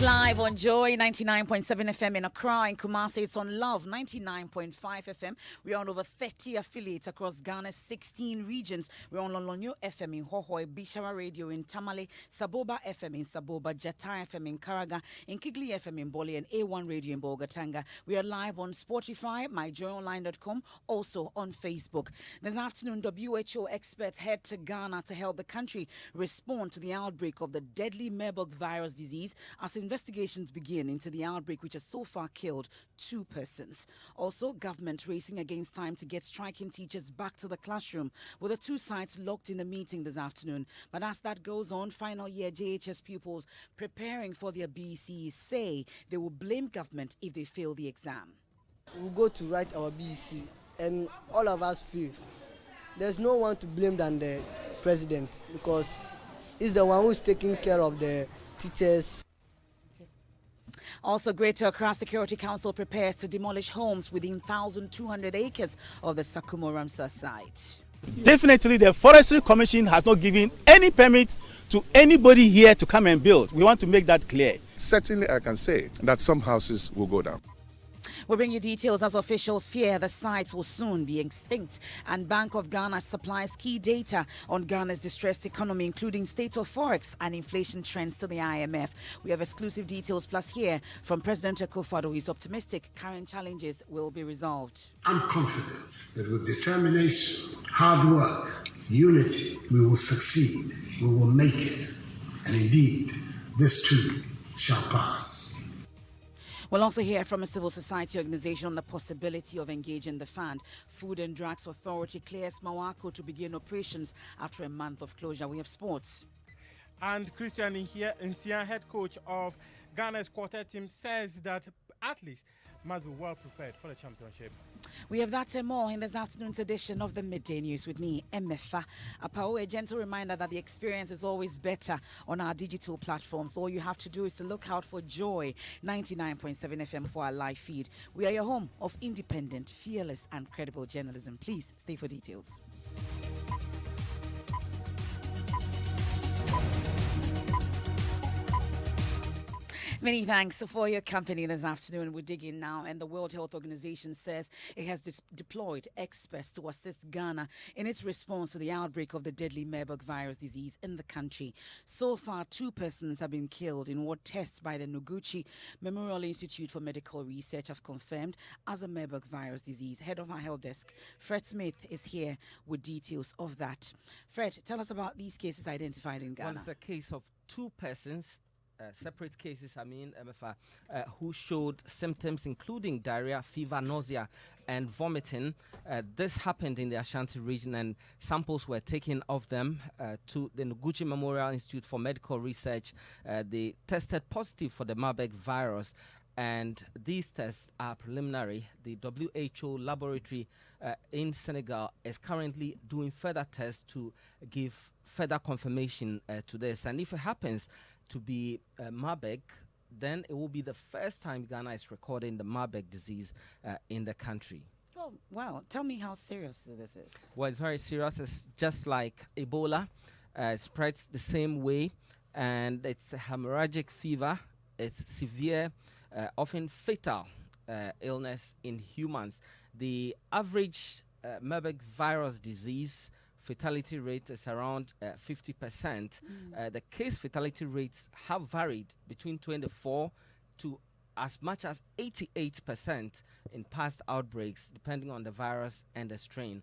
Live on Joy 99.7 FM in Accra. In Kumasi, it's on Love 99.5 FM. We're on over 30 affiliates across Ghana's 16 regions. We're on Lolonyo FM in Hohoi, Bishara Radio in Tamale, Saboba FM in Saboba, Jata FM in Karaga, in Kigli FM in Boli, and A1 Radio in Bogatanga. We are live on Spotify, myjoyonline.com, also on Facebook. This afternoon, WHO experts head to Ghana to help the country respond to the outbreak of the deadly Marburg virus disease as investigations begin into the outbreak, which has so far killed 2 persons. Also, government racing against time to get striking teachers back to the classroom, with the 2 sides locked in a meeting this afternoon. But as that goes on, final year JHS pupils preparing for their BECs say they will blame government if they fail the exam. We'll go to write our BEC, and all of us feel there's no one to blame than the president, because he's the one who's taking care of the teachers. Also, Greater Accra Security Council prepares to demolish homes within 1,200 acres of the Sakumo Ramsar site. Definitely, the Forestry Commission has not given any permit to anybody here to come and build. We want to make that clear. Certainly, I can say that some houses will go down. We'll bring you details as officials fear the sites will soon be extinct. And Bank of Ghana supplies key data on Ghana's distressed economy, including state of forex and inflation trends to the IMF. We have exclusive details plus here from President Akufo-Addo, who is optimistic current challenges will be resolved. I'm confident that with determination, hard work, unity, we will succeed. We will make it. And indeed, this too shall pass. We'll also hear from a civil society organization on the possibility of engaging the fund. Food and Drugs Authority clears Mawako to begin operations after a month of closure. We have sports. And Christian Nsia, head coach of Ghana's quartet team, says that athletes must be well prepared for the championship. We have that and more in this afternoon's edition of the Midday News with me, Emefa. Apawu, a gentle reminder that the experience is always better on our digital platforms. All you have to do is to look out for Joy 99.7 FM for our live feed. We are your home of independent, fearless, and credible journalism. Please stay for details. Many thanks for your company this afternoon. We dig in now, and the World Health Organization says it has deployed experts to assist Ghana in its response to the outbreak of the deadly Marburg virus disease in the country. So far, 2 persons have been killed in what tests by the Noguchi Memorial Institute for Medical Research have confirmed as a Marburg virus disease. Head of our health desk, Fred Smith, is here with details of that. Fred, tell us about these cases identified in Ghana. Well, it's a case of 2 persons. Separate cases, Emefa, who showed symptoms including diarrhea, fever, nausea, and vomiting. This happened in the Ashanti region, and samples were taken of them to the Noguchi Memorial Institute for Medical Research. They tested positive for the Marburg virus, and these tests are preliminary. The WHO laboratory in Senegal is currently doing further tests to give further confirmation to this. And if it happens to be Marburg, then it will be the first time Ghana is recording the Marburg disease in the country. Oh, wow. Tell me how serious this is. Well, it's very serious. It's just like Ebola. It spreads the same way, and it's a hemorrhagic fever. It's severe, often fatal illness in humans. The average Marburg virus disease fatality rate is around 50%. The case fatality rates have varied between 24 to as much as 88% in past outbreaks, depending on the virus and the strain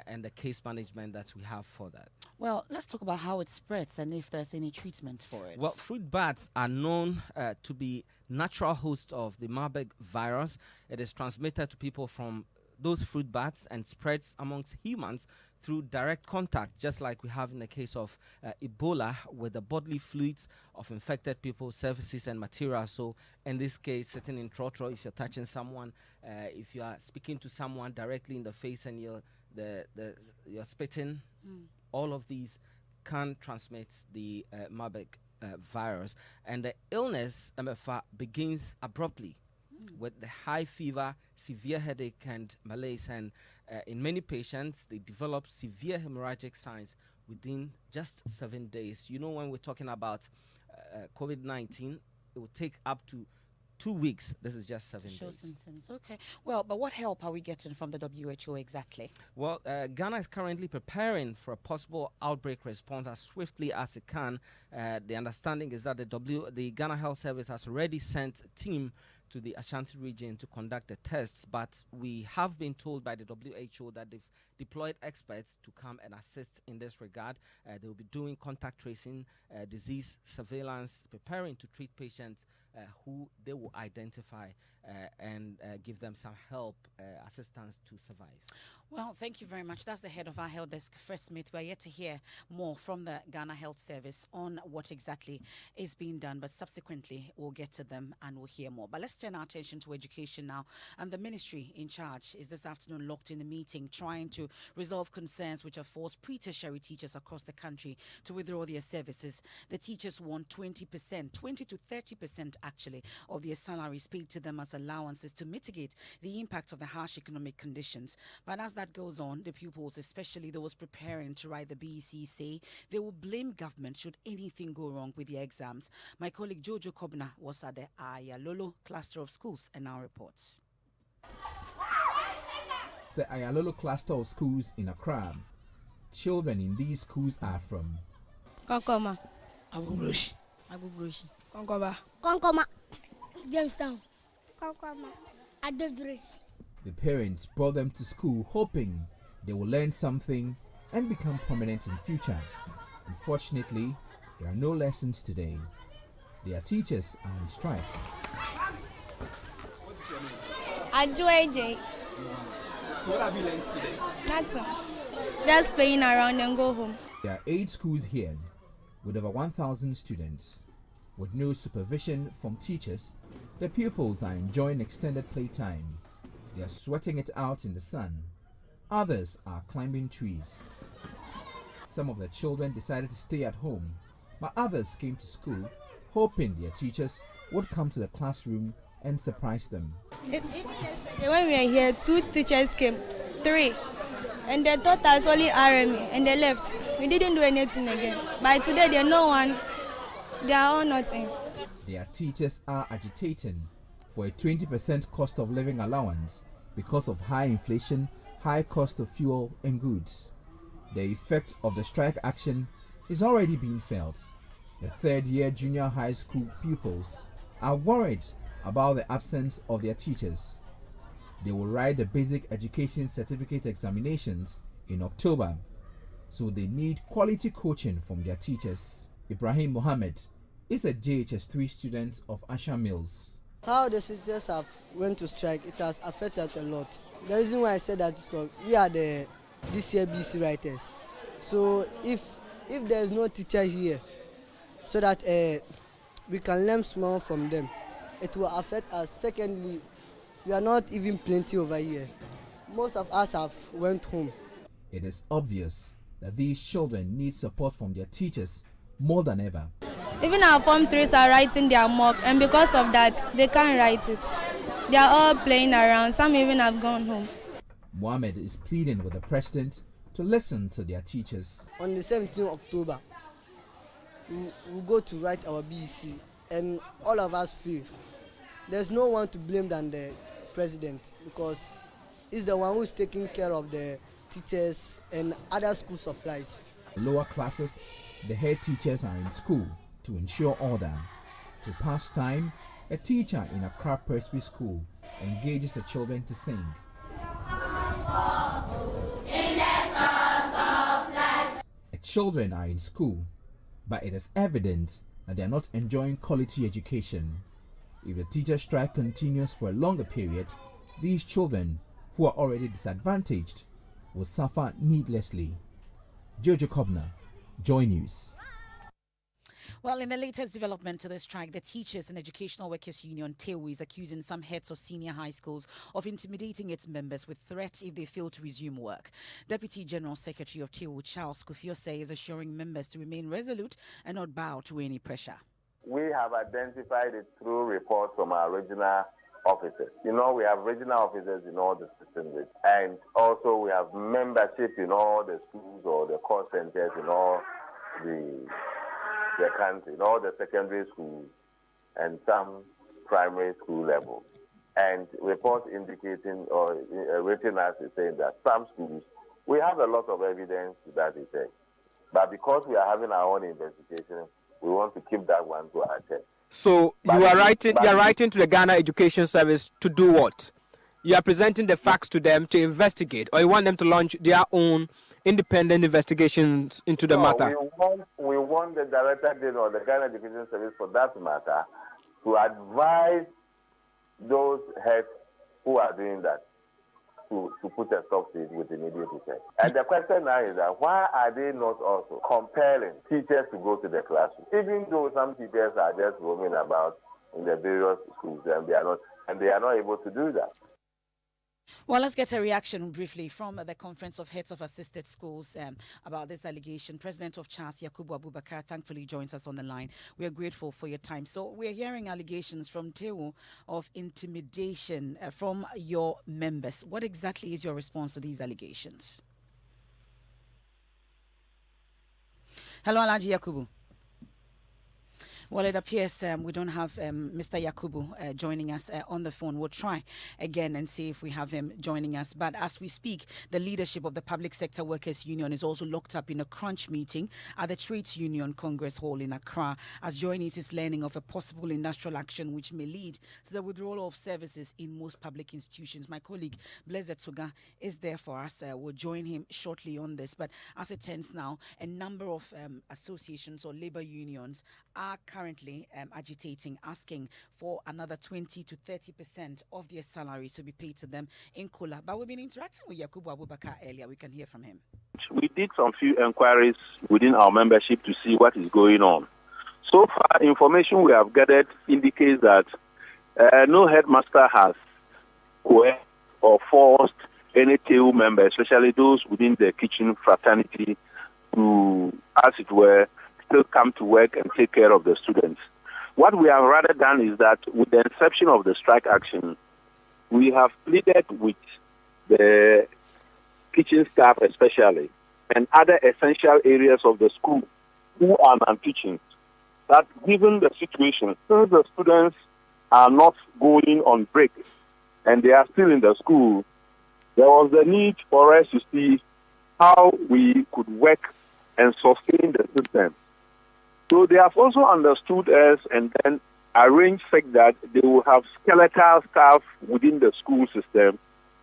and the case management that we have for that. Well, let's talk about how it spreads and if there's any treatment for it. Well, fruit bats are known to be natural hosts of the Marburg virus. It is transmitted to people from those fruit bats and spreads amongst humans through direct contact, just like we have in the case of Ebola, with the bodily fluids of infected people, surfaces, and materials. So in this case, sitting in trotro, if you're touching someone, if you are speaking to someone directly in the face and you're spitting, all of these can transmit the Marburg virus. And the illness, Emefa, begins abruptly with the high fever, severe headache, and malaise. And in many patients, they develop severe hemorrhagic signs within just 7 days. You know, when we're talking about COVID-19, it will take up to 2 weeks. This is just 7 Show days. symptoms. Okay. Well, but what help are we getting from the WHO exactly? Well, Ghana is currently preparing for a possible outbreak response as swiftly as it can. The understanding is that the Ghana Health Service has already sent a team to the Ashanti region to conduct the tests, but we have been told by the WHO that they've deployed experts to come and assist in this regard. They will be doing contact tracing, disease surveillance, preparing to treat patients who they will identify and give them some help, assistance to survive. Well, thank you very much. That's the head of our health desk, Fred Smith. We're yet to hear more from the Ghana Health Service on what exactly is being done, but subsequently we'll get to them and we'll hear more. But let's turn our attention to education now. And the ministry in charge is this afternoon locked in a meeting trying to resolve concerns which have forced pre-tertiary teachers across the country to withdraw their services. The teachers want 20%, 20 to 30% actually, of their salaries paid to them as allowances to mitigate the impact of the harsh economic conditions. But as that goes on, the pupils, especially those preparing to write the BEC, say they will blame government should anything go wrong with their exams. My colleague Jojo Kobna was at the Ayalolo cluster of schools and now reports. The Ayalolo cluster of schools in Accra. Children in these schools are from Konkoma, Agubroshi, Konkoma, Jamestown, Konkoma, Adobroshi. The parents brought them to school hoping they will learn something and become prominent in future. Unfortunately, there are no lessons today. Their teachers are on strike. Ajoeje. So what have you learned today? Nothing. Just playing around and go home. There are 8 schools here with over 1,000 students. With no supervision from teachers, the pupils are enjoying extended playtime. They are sweating it out in the sun. Others are climbing trees. Some of the children decided to stay at home, but others came to school hoping their teachers would come to the classroom and surprise them. Even yesterday when we were here, 2 teachers came, 3. And they taught us only RME and they left. We didn't do anything again. By today, there's no one. They are all nothing. Their teachers are agitating for a 20% cost of living allowance because of high inflation, high cost of fuel and goods. The effect of the strike action is already being felt. The 3rd-year junior high school pupils are worried about the absence of their teachers. They will write the basic education certificate examinations in October, so they need quality coaching from their teachers. Ibrahim Mohammed is a JHS 3 student of Asha Mills. How the sisters have went to strike, it has affected a lot. The reason why I said that is because we are the this year BC writers. So if there is no teacher here, so that we can learn small from them, it will affect us. Secondly, we are not even plenty over here. Most of us have went home. It is obvious that these children need support from their teachers more than ever. Even our Form 3s are writing their mock, and because of that, they can't write it. They are all playing around. Some even have gone home. Mohammed is pleading with the president to listen to their teachers. On the 17th October, we go to write our BEC, and all of us feel there's no one to blame than the president, because he's the one who's taking care of the teachers and other school supplies. Lower classes, the head teachers are in school to ensure order. To pass time, a teacher in a Accra Presby school engages the children to sing. The children are in school, but it is evident that they are not enjoying quality education. If the teacher strike continues for a longer period, these children, who are already disadvantaged, will suffer needlessly. Jojo Kobna, Joy News. Well, in the latest development to the strike, the Teachers and Educational Workers Union, TEWU, is accusing some heads of senior high schools of intimidating its members with threats if they fail to resume work. Deputy General Secretary of TEWU, Charles Kufio, is assuring members to remain resolute and not bow to any pressure. We have identified it through reports from our regional officers. You know, we have regional officers in all the systems, and also we have membership in all the schools or the call centers in all the country, in all the secondary schools. and some primary school level. And reports indicating or written as is saying that some schools, we have a lot of evidence to that effect. But because we are having our own investigation, we want to keep that one to ourselves. So you are writing to the Ghana Education Service to do what? You are presenting the facts to them to investigate, or you want them to launch their own independent investigations into the matter? We want the Director General of the Ghana Education Service, for that matter, to advise those heads who are doing that to put a stop to it with immediate effect. And the question now is that why are they not also compelling teachers to go to the classroom, even though some teachers are just roaming about in the various schools and they are not able to do that? Well, let's get a reaction briefly from the Conference of Heads of Assisted Schools about this allegation. President of CHAS, Yakubu Abubakar, thankfully joins us on the line. We are grateful for your time. So we're hearing allegations from Tewu of intimidation from your members. What exactly is your response to these allegations? Hello, Alhaji Yakubu. Well, it appears we don't have Mr. Yakubu joining us on the phone. We'll try again and see if we have him joining us. But as we speak, the leadership of the Public Sector Workers Union is also locked up in a crunch meeting at the Trades Union Congress Hall in Accra, as joinees is learning of a possible industrial action which may lead to the withdrawal of services in most public institutions. My colleague Blessed Suga is there for us. We'll join him shortly on this. But as it turns now, a number of associations or labor unions are currently agitating, asking for another 20 to 30% of their salaries to be paid to them in Kula. But we've been interacting with Yakubu Abubakar earlier. We can hear from him. We did some few inquiries within our membership to see what is going on. So far, information we have gathered indicates that no headmaster has coerced or forced any TU member, especially those within the kitchen fraternity, to, as it were, still come to work and take care of the students. What we have rather done is that with the inception of the strike action, we have pleaded with the kitchen staff especially and other essential areas of the school who are non-teaching, that given the situation, since the students are not going on break and they are still in the school, there was the need for us to see how we could work and sustain the system. So they have also understood us and then arranged fact that they will have skeletal staff within the school system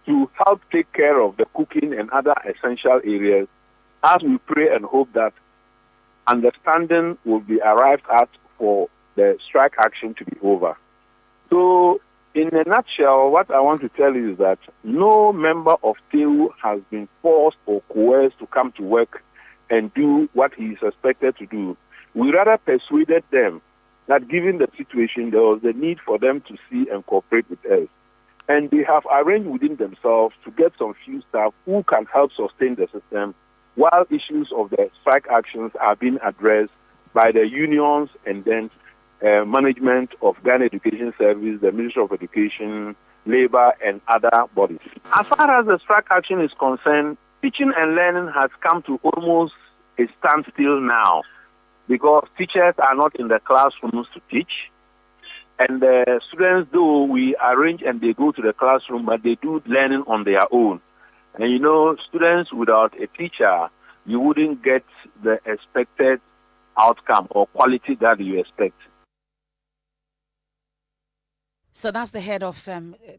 to help take care of the cooking and other essential areas, as we pray and hope that understanding will be arrived at for the strike action to be over. So in a nutshell, what I want to tell you is that no member of TEU has been forced or coerced to come to work and do what he is expected to do. We rather persuaded them that given the situation, there was the need for them to see and cooperate with us. And they have arranged within themselves to get some few staff who can help sustain the system while issues of the strike actions are being addressed by the unions and then management of Ghana Education Service, the Ministry of Education, Labour, and other bodies. As far as the strike action is concerned, teaching and learning has come to almost a standstill now, because teachers are not in the classrooms to teach. And the students, though, we arrange and they go to the classroom, but they do learning on their own. And you know, students without a teacher, you wouldn't get the expected outcome or quality that you expect. So that's the head of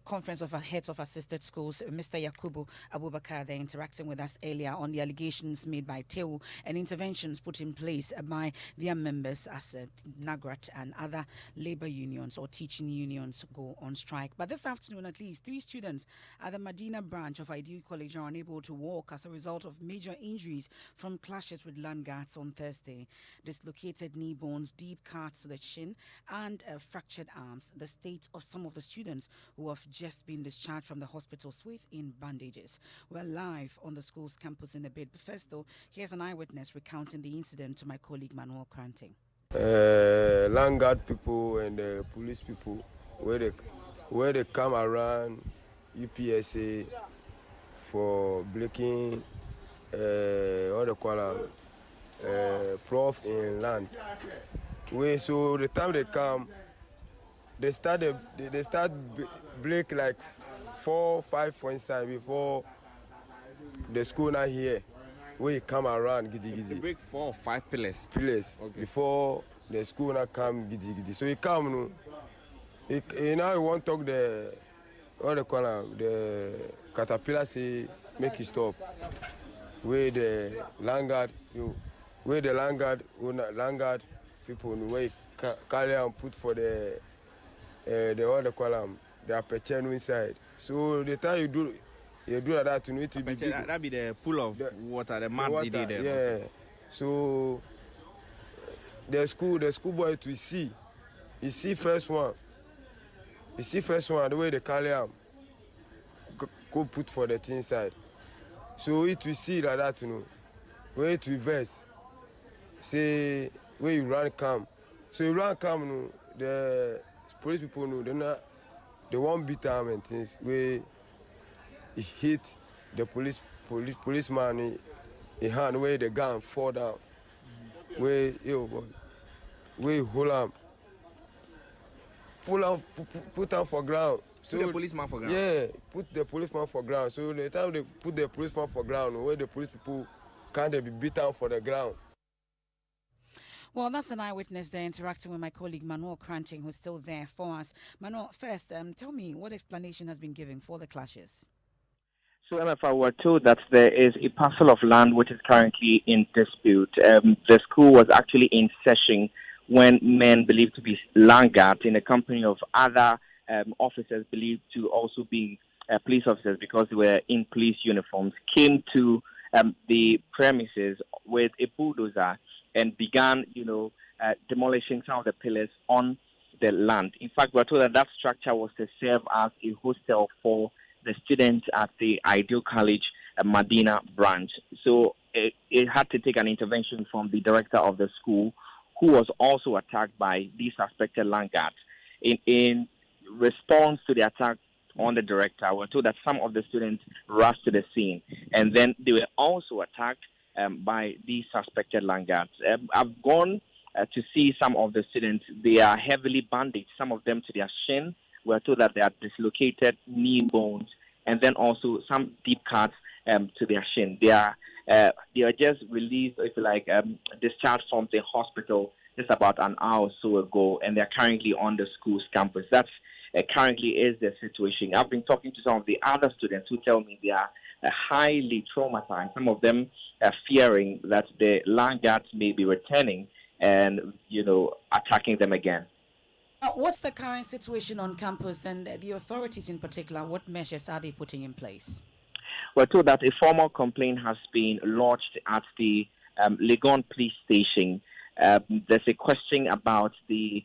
Conference of Heads of Assisted Schools, Mr. Yakubu Abubakar. They're interacting with us earlier on the allegations made by TEU and interventions put in place by their members as NAGRAT and other labor unions or teaching unions go on strike. But this afternoon, at least 3 students at the Medina branch of Ideal College are unable to walk as a result of major injuries from clashes with land guards on Thursday. Dislocated knee bones, deep cuts to the chin, and fractured arms. The state of some of the students who have just been discharged from the hospital swathed in bandages. We're live on the school's campus in the bid. But first, though, here's an eyewitness recounting the incident to my colleague Manuel Kranting. Land guard people and police people, where they come around UPSA for breaking what they call prof in land. So the time they come, they start break like 4-5 points inside before the school not here. We come around giddy. They break 4 or 5 pillars. Okay. Before the school not come giddy. So he come no. He now want to talk what they call him, the caterpillar say make it stop. Where the landguard people where carry and put for the what they call them, the aperture inside. So the time you do that, you need to be big. That be the pool of water, the mud they did there. Yeah. So the school boy to see. You see first one, the way they carry them, go put for the thing inside. So it will see like that, when it reverse, say where you run come. So you run come, the police people know they won't beat them and things where it hit the policeman in hand where the gun fall down. Where hold him. Put him for ground. So put the policeman for ground? Yeah, put the policeman for ground. So the time they put the policeman for ground, where the police people can't be beaten for the ground. Well, that's an eyewitness there interacting with my colleague Manuel Cranting, who's still there for us. Manuel, first, tell me what explanation has been given for the clashes. So, Emefa, we're told that there is a parcel of land which is currently in dispute. The school was actually in session when men believed to be landguards in the company of other officers believed to also be police officers because they were in police uniforms, came to the premises with a bulldozer and began, demolishing some of the pillars on the land. In fact, we're told that structure was to serve as a hostel for the students at the Ideal College Medina branch. So it had to take an intervention from the director of the school, who was also attacked by these suspected landguards. In response to the attack on the director, we're told that some of the students rushed to the scene, and then they were also attacked by these suspected landguards. I've gone to see some of the students. They are heavily bandaged, some of them to their shin. We're told that they are dislocated knee bones, and then also some deep cuts to their shin. They are just released, if you like, discharged from the hospital just about an hour or so ago, and they're currently on the school's campus. That's currently is the situation. I've been talking to some of the other students who tell me they are highly traumatized. Some of them are fearing that the landguards may be returning and, attacking them again. What's the current situation on campus, and the authorities in particular, what measures are they putting in place? We're told that a formal complaint has been lodged at the Legon police station. There's a question about the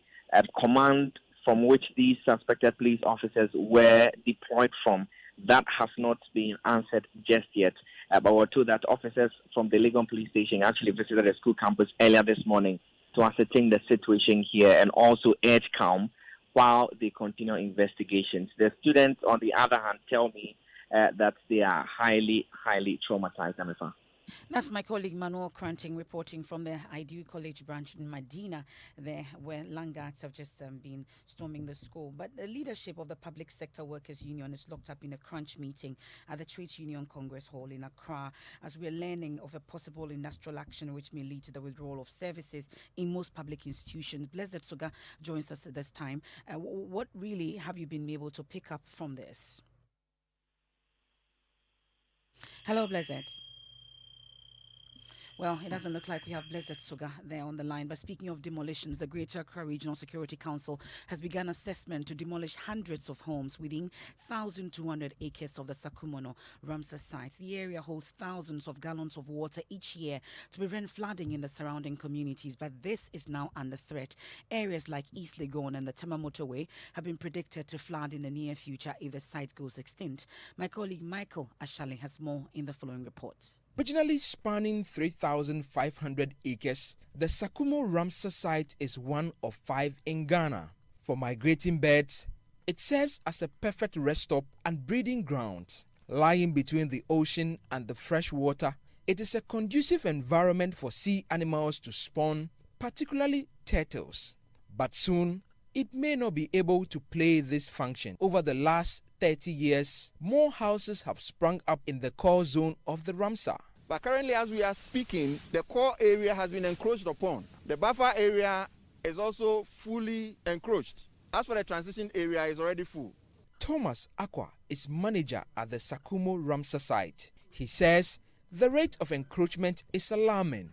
command from which these suspected police officers were deployed from. That has not been answered just yet. But we're told that officers from the Legon police station actually visited the school campus earlier this morning to ascertain the situation here and also urge calm while they continue investigations. The students, on the other hand, tell me that they are highly, highly traumatized, Emefa. That's my colleague Manuel Cranting reporting from the Ideal College branch in Medina, there where landguards have just been storming the school. But the leadership of the Public Sector Workers Union is locked up in a crunch meeting at the Trades Union Congress Hall in Accra, as we are learning of a possible industrial action which may lead to the withdrawal of services in most public institutions. Blessed Soga joins us at this time. What really have you been able to pick up from this? Hello, Blessed. Well, it doesn't look like we have Blessed Soga there on the line. But speaking of demolitions, the Greater Accra Regional Security Council has begun assessment to demolish hundreds of homes within 1,200 acres of the Sakumono Ramsar site. The area holds thousands of gallons of water each year to prevent flooding in the surrounding communities. But this is now under threat. Areas like East Legon and the Tema Motorway have been predicted to flood in the near future if the site goes extinct. My colleague Michael Ashale has more in the following report. Originally spanning 3,500 acres, the Sakumo Ramsar site is one of 5 in Ghana. For migrating birds, it serves as a perfect rest stop and breeding ground. Lying between the ocean and the fresh water, it is a conducive environment for sea animals to spawn, particularly turtles. But soon, it may not be able to play this function. Over the last 30 years, more houses have sprung up in the core zone of the Ramsar. But currently, as we are speaking, the core area has been encroached upon. The buffer area is also fully encroached. As for the transition area, it's already full. Thomas Akwa is manager at the Sakumo Ramsar site. He says the rate of encroachment is alarming.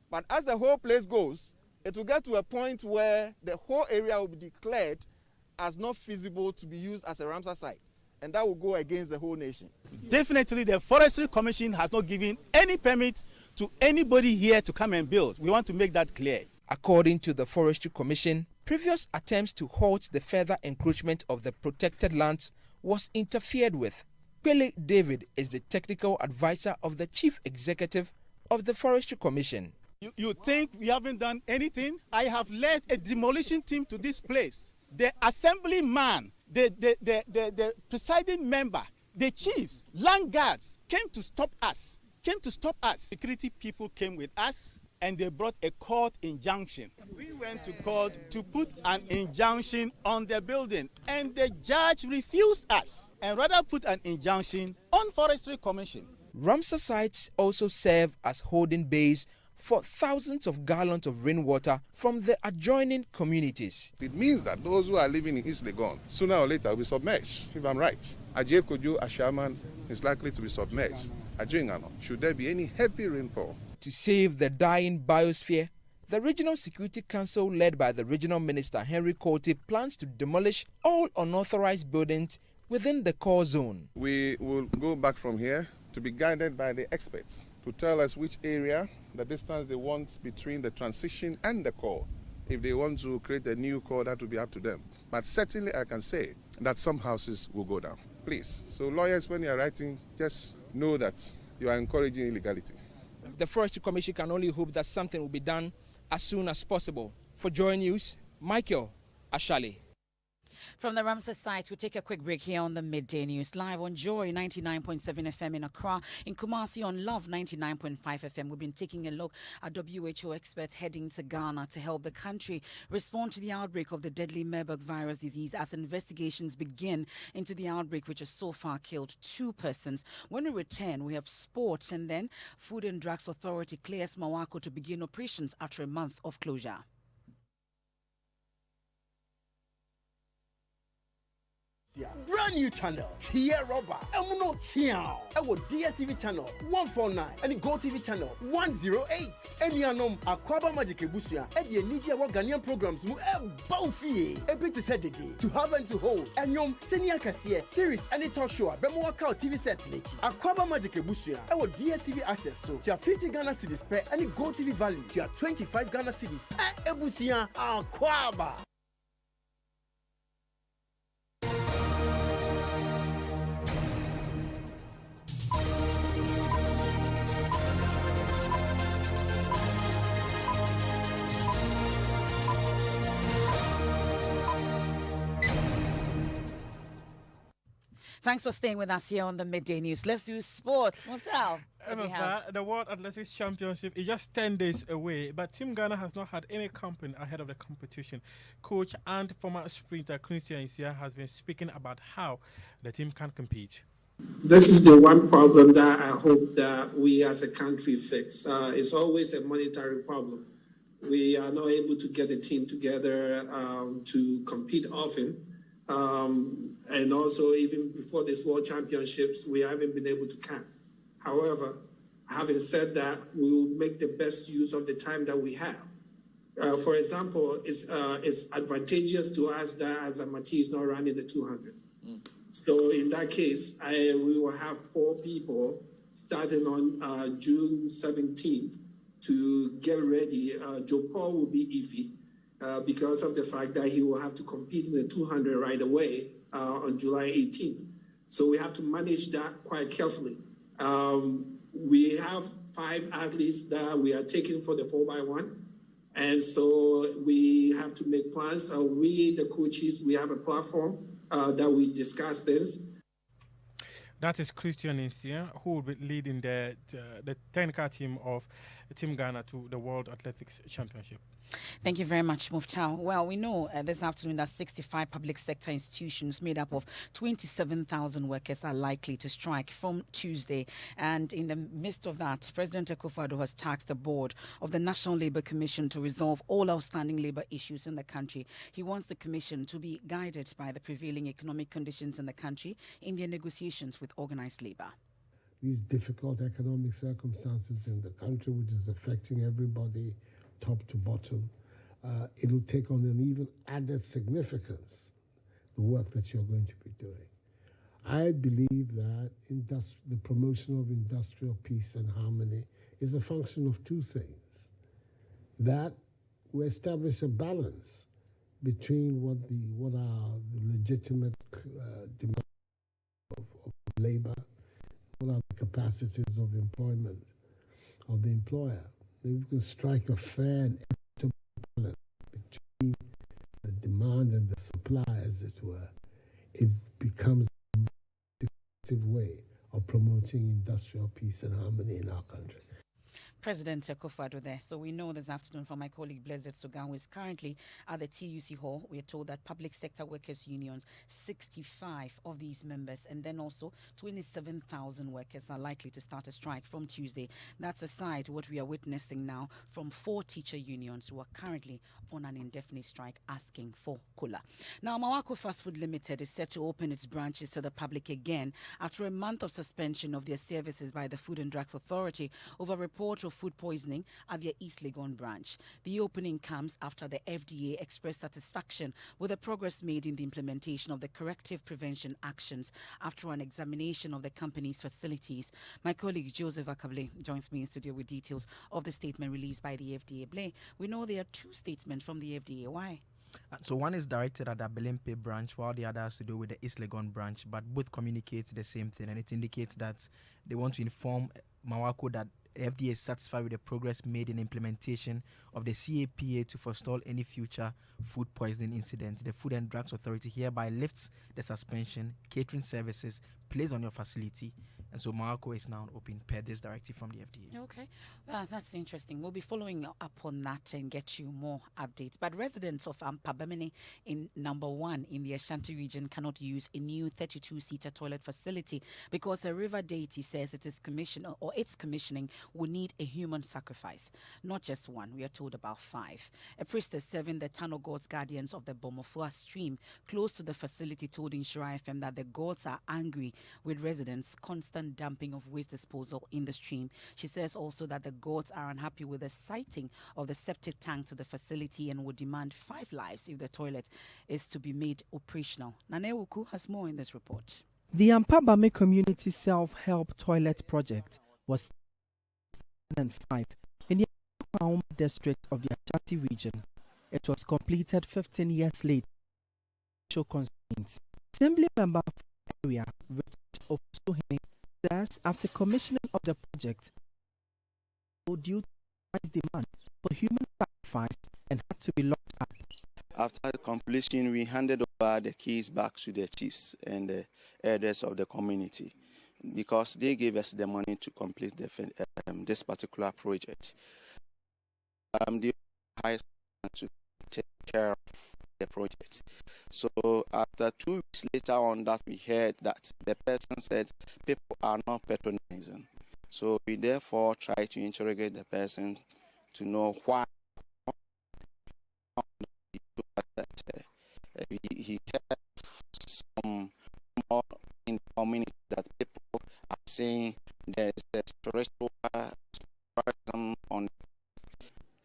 But as the whole place goes, it will get to a point where the whole area will be declared as not feasible to be used as a Ramsar site. And that will go against the whole nation. Definitely, the Forestry Commission has not given any permit to anybody here to come and build. We want to make that clear. According to the Forestry Commission, previous attempts to halt the further encroachment of the protected lands was interfered with. Pele David is the technical advisor of the chief executive of the Forestry Commission. You think we haven't done anything? I have led a demolition team to this place. The assemblyman, the presiding member, the chiefs, land guards came to stop us. Security people came with us and they brought a court injunction. We went to court to put an injunction on the building and the judge refused us and rather put an injunction on Forestry Commission. Ramsar sites also serve as holding bays for thousands of gallons of rainwater from the adjoining communities. It means that those who are living in East Legon, sooner or later will be submerged, if I'm right. Ajay Kojo, Ashaman is likely to be submerged. Ajingano, should there be any heavy rainfall? To save the dying biosphere, the Regional Security Council, led by the Regional Minister Henry Cote, plans to demolish all unauthorized buildings within the core zone. We will go back from here to be guided by the experts to tell us which area, the distance they want between the transition and the core. If they want to create a new core, that will be up to them. But certainly I can say that some houses will go down. Please, so lawyers, when you are writing, just know that you are encouraging illegality. The Forestry Commission can only hope that something will be done as soon as possible. For Joy News, Michael Ashali. From the Ramsar site, we'll take a quick break here on the Midday News. Live on Joy 99.7 FM in Accra, in Kumasi on Love 99.5 FM. We've been taking a look at WHO experts heading to Ghana to help the country respond to the outbreak of the deadly Marburg virus disease as investigations begin into the outbreak, which has so far killed 2 persons. When we return, we have sports, and then Food and Drugs Authority clears Mawako to begin operations after a month of closure. Brand new channel, Tia Robber, Emuno Tiao. Ewo DSTV channel 149 and Go TV channel 108. Enianom Akwaba Magic Ebusia. Edi Eniji Ewo Ghanaian programs mu Baufi. Ebi to say to have and to hold. Enyom Senior Kasie series any talk show. Bemo Wakao TV set Nechi. Akwaba Magic Ebusia. Ewo DSTV access to your 50 Ghana cedis per any Go TV value to your 25 Ghana cedis per Ebusia Akwaba. Thanks for staying with us here on the Midday News. Let's do sports. Emefa, the World Athletics Championship is just 10 days away, but Team Ghana has not had any camping ahead of the competition. Coach and former sprinter Christian Isia has been speaking about how the team can compete. This is the one problem that I hope that we as a country fix. It's always a monetary problem. We are not able to get a team together to compete often. And also, even before this World Championships, we haven't been able to camp. However, having said that, we will make the best use of the time that we have. For example, it's advantageous to us that Azamati is not running the 200. So in that case, we will have 4 people starting on June 17th to get ready. Joe Paul will be iffy because of the fact that he will have to compete in the 200 right away on July 18th. So we have to manage that quite carefully. We have 5 athletes that we are taking for the 4x1. And so we have to make plans. We, the coaches, we have a platform that we discuss this. That is Christian Isia, who will be leading the technical team of Team Ghana to the World Athletics Championship. Thank you very much, Mufchao. Well, we know this afternoon that 65 public sector institutions made up of 27,000 workers are likely to strike from Tuesday. And in the midst of that, President Akufo-Addo has tasked the board of the National Labour Commission to resolve all outstanding labour issues in the country. He wants the commission to be guided by the prevailing economic conditions in the country in their negotiations with organised labour. These difficult economic circumstances in the country, which is affecting everybody, top to bottom, it'll take on an even added significance, the work that you're going to be doing. I believe that the promotion of industrial peace and harmony is a function of two things. That we establish a balance between what are the legitimate demands of labor, what are the capacities of employment of the employer. If we can strike a fair and equitable balance between the demand and the supply, as it were, it becomes a effective way of promoting industrial peace and harmony in our country. President Akufo-Addo there. So we know this afternoon from my colleague Blessed Sugan, who is currently at the TUC Hall. We are told that public sector workers unions, 65 of these members, and then also 27,000 workers are likely to start a strike from Tuesday. That's aside what we are witnessing now from 4 teacher unions who are currently on an indefinite strike asking for COLA. Now, Mawako Fast Food Limited is set to open its branches to the public again after a month of suspension of their services by the Food and Drugs Authority over a report of food poisoning at their East Legon branch. The opening comes after the FDA expressed satisfaction with the progress made in the implementation of the corrective prevention actions after an examination of the company's facilities. My colleague Joseph Akable joins me in studio with details of the statement released by the FDA. Blay, we know there are 2 statements from the FDA. Why? So one is directed at the Belempe branch, while the other has to do with the East Legon branch, but both communicate the same thing, and it indicates that they want to inform Mawako that FDA is satisfied with the progress made in implementation of the CAPA to forestall any future food poisoning incidents. The Food and Drugs Authority hereby lifts the suspension, catering services placed on your facility, and so Morocco is now open per this directive from the FDA. Okay, that's interesting. We'll be following up on that and get you more updates. But residents of Pabamene in number 1 in the Ashanti region cannot use a new 32-seater toilet facility because a river deity says its commissioning will need a human sacrifice. Not just one, we are told about 5. A priestess serving the Tano gods guardians of the Bomofua stream close to the facility told Inshira FM that the gods are angry with residents' constant dumping of waste disposal in the stream. She says also that the gods are unhappy with the siting of the septic tank to the facility and would demand 5 lives if the toilet is to be made operational. Nane Wuku has more in this report. The Ampabame Community Self-Help Toilet Project was 2005 in the Apawu district of the Ashanti region. It was completed 15 years later. Show constraints. Assembly member of the area, Richard Ofusuhene, says after commissioning of the project, due to price demand for human sacrifice and had to be locked up. After completion, we handed over the keys back to the chiefs and the elders of the community because they gave us the money to complete this particular project. The highest to take care of the project. So after 2 weeks later on that, we heard that the person said people are not patronizing. So we therefore try to interrogate the person to know why he had some more in the community that people are saying there's a spiritual on.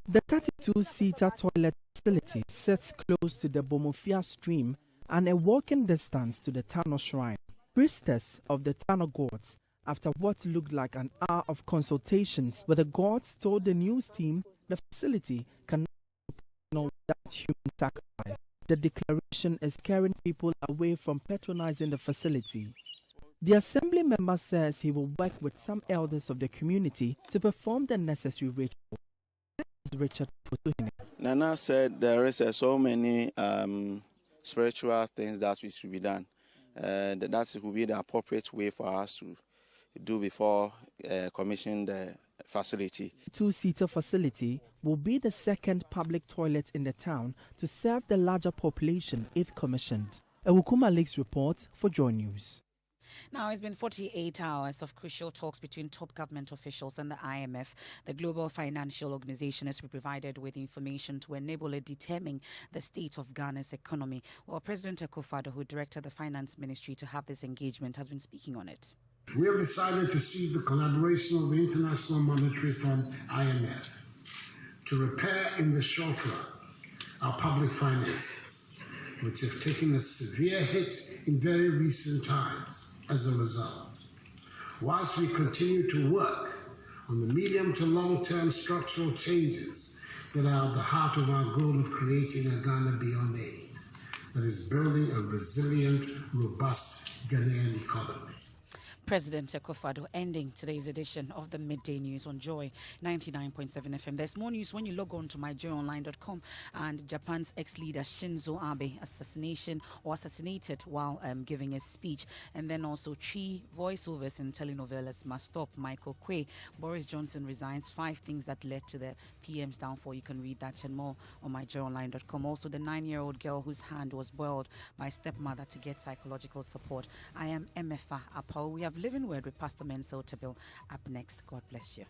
The 32-seater toilet facility sits close to the Bomofia stream and a walking distance to the Tano shrine. Priestess of the Tano gods, after what looked like an hour of consultations with the gods, told the news team the facility cannot be without human sacrifice. The declaration is scaring people away from patronizing the facility. The assembly member says he will work with some elders of the community to perform the necessary ritual. Richard Ofusuhene. Nana said there is so many spiritual things that we should be done. That will be the appropriate way for us to do before commissioning the facility. Two-seater facility will be the second public toilet in the town to serve the larger population if commissioned. Ewukuma Lakes report for Joy News. Now, it's been 48 hours of crucial talks between top government officials and the IMF. The global financial organization has been provided with information to enable it determine the state of Ghana's economy. Well, President Akufo-Addo, who directed the finance ministry to have this engagement, has been speaking on it. We have decided to seek the collaboration of the International Monetary Fund, IMF, to repair in the short run our public finances, which have taken a severe hit in very recent times. As a result, whilst we continue to work on the medium to long-term structural changes that are at the heart of our goal of creating a Ghana beyond aid, that is building a resilient, robust Ghanaian economy. President Akufo-Addo ending today's edition of the Midday News on Joy 99.7 FM. There's more news when you log on to myjoyonline.com. And Japan's ex-leader Shinzo Abe assassinated while giving a speech. And then also 3 voiceovers in telenovelas must stop. Michael Quay, Boris Johnson resigns, 5 things that led to the PM's downfall. You can read that and more on myjoyonline.com. Also, the 9-year-old girl whose hand was boiled by stepmother to get psychological support. I am Emefa Apawu. We have Living Word with Pastor Mensa Otabil up next. God bless you.